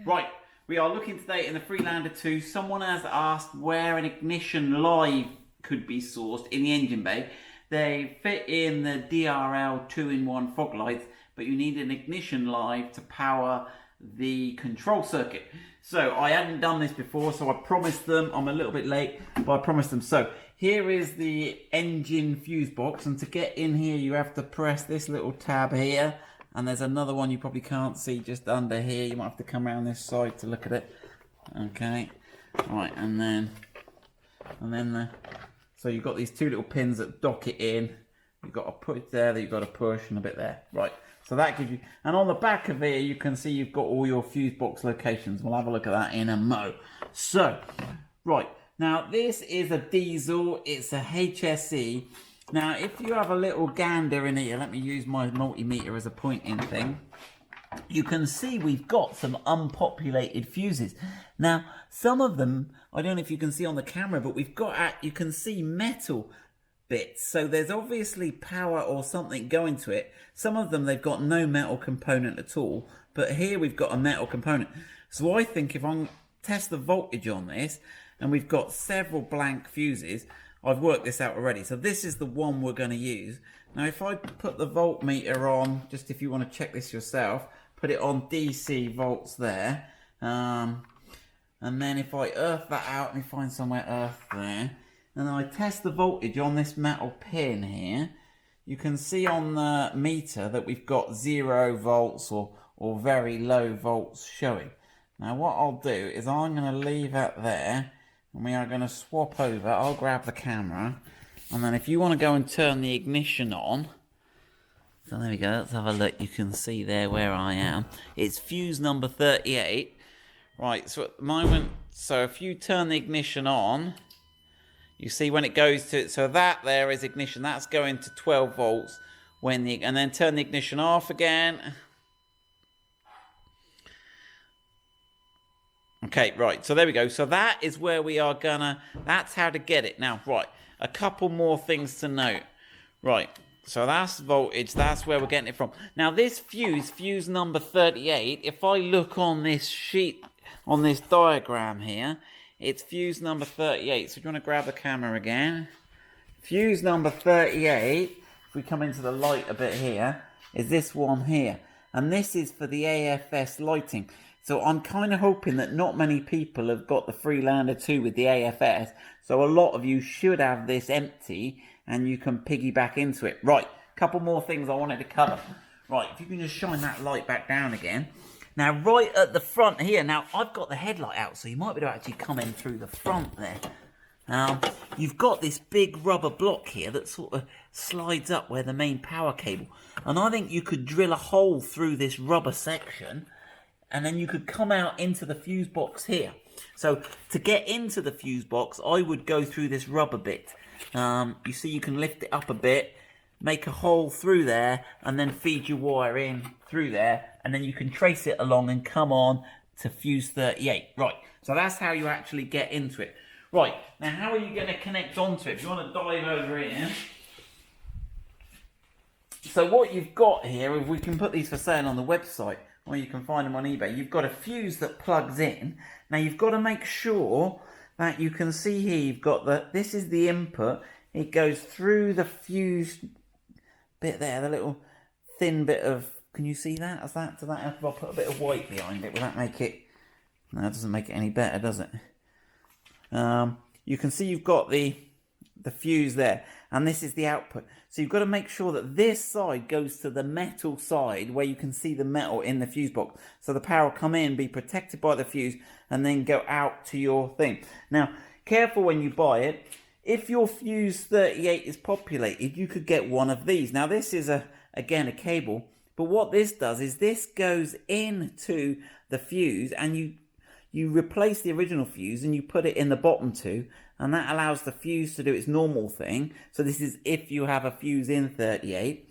Right, we are looking today in the Freelander 2. Someone has asked where an Ignition Live could be sourced in the engine bay. They fit in the DRL 2-in-1 fog lights, but you need an Ignition Live to power the control circuit. So I hadn't done this before, so I promised them. I'm a little bit late, but I promised them. So here is the engine fuse box, and to get in here you have to press this little tab here, and there's another one you probably can't see just under here. You might have to come around this side to look at it. Okay, right, and then so you've got these two little pins that dock it in. You've got to put it there, that you've got to push, and a bit there. Right, so that gives you, and on the back of here you can see you've got all your fuse box locations. We'll have a look at that in a mo. So, right, now this is a diesel, it's a HSE. Now if you have a little gander in here, let me use my multimeter as a pointing thing. You can see we've got some unpopulated fuses. Now some of them, I don't know if you can see on the camera, but we've got, you can see metal bits, so there's obviously power or something going to it. Some of them they've got no metal component at all, but here we've got a metal component. So I think if I test the voltage on this, and we've got several blank fuses, I've worked this out already, so this is the one we're going to use. Now if I put the voltmeter on, just if you want to check this yourself, put it on DC volts there, and then if I earth that out, let me find somewhere earth there, and I test the voltage on this metal pin here, you can see on the meter that we've got 0 volts or very low volts showing. Now what I'll do is I'm going to leave that there, and we are going to swap over. I'll grab the camera, and then if you want to go and turn the ignition on, so there we go, let's have a look. You can see there where I am. It's fuse number 38. Right, so at the moment, so if you turn the ignition on, you see when it goes to, so that there is ignition, that's going to 12 volts, when the, and then turn the ignition off again. Okay, right, so there we go. So that is where we are gonna, that's how to get it. Now, right, a couple more things to note. Right, so that's voltage, that's where we're getting it from. Now this fuse number 38, if I look on this sheet, on this diagram here, it's fuse number 38. So if you want to grab the camera again, fuse number 38, if we come into the light a bit here, is this one here. And this is for the AFS lighting. So I'm kind of hoping that not many people have got the Freelander 2 with the AFS. So a lot of you should have this empty and you can piggyback into it. Right, a couple more things I wanted to cover. Right, if you can just shine that light back down again. Now right at the front here, now I've got the headlight out, so you might be able to actually come in through the front there. You've got this big rubber block here that sort of slides up where the main power cable. And I think you could drill a hole through this rubber section, and then you could come out into the fuse box here. So to get into the fuse box, I would go through this rubber bit. You see you can lift it up a bit, make a hole through there, and then feed your wire in through there, and then you can trace it along and come on to fuse 38. Right, so that's how you actually get into it. Right, now how are you going to connect onto it? If you want to dive over here. So what you've got here, if we can put these for sale on the website, or you can find them on eBay, you've got a fuse that plugs in. Now you've got to make sure that you can see here, you've got the, this is the input, it goes through the fuse bit there, the little thin bit of, can you see that? Does that have to put a bit of white behind it? Will that make it, no, it doesn't make it any better, does it? You can see you've got the fuse there, and this is the output. So you've got to make sure that this side goes to the metal side where you can see the metal in the fuse box. So the power will come in, be protected by the fuse, and then go out to your thing. Now, careful when you buy it. If your fuse 38 is populated, you could get one of these. Now this is again a cable, but what this does is this goes into the fuse, and you replace the original fuse and you put it in the bottom two, and that allows the fuse to do its normal thing. So this is if you have a fuse in 38.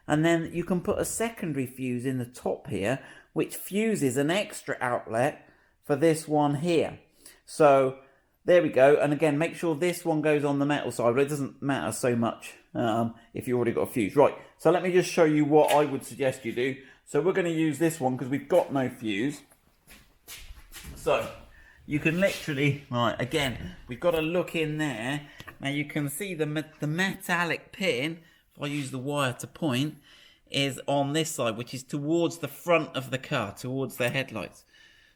And then you can put a secondary fuse in the top here, which fuses an extra outlet for this one here. So there we go. And again, make sure this one goes on the metal side, but it doesn't matter so much if you already got a fuse. Right, so let me just show you what I would suggest you do. So we're going to use this one because we've got no fuse. So you can literally, right, again, we've got to look in there. Now you can see the metallic pin, if I use the wire to point, is on this side, which is towards the front of the car, towards the headlights.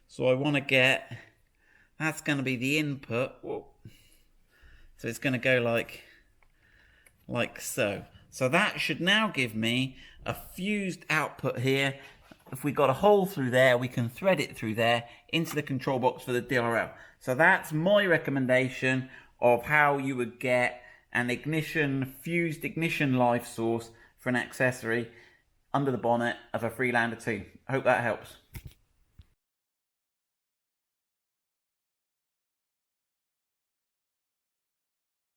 So I want to get, that's going to be the input. Whoa. So it's going to go like so. So that should now give me a fused output here. If we got a hole through there, we can thread it through there into the control box for the DRL. So that's my recommendation of how you would get an fused ignition live source for an accessory under the bonnet of a Freelander 2. I hope that helps.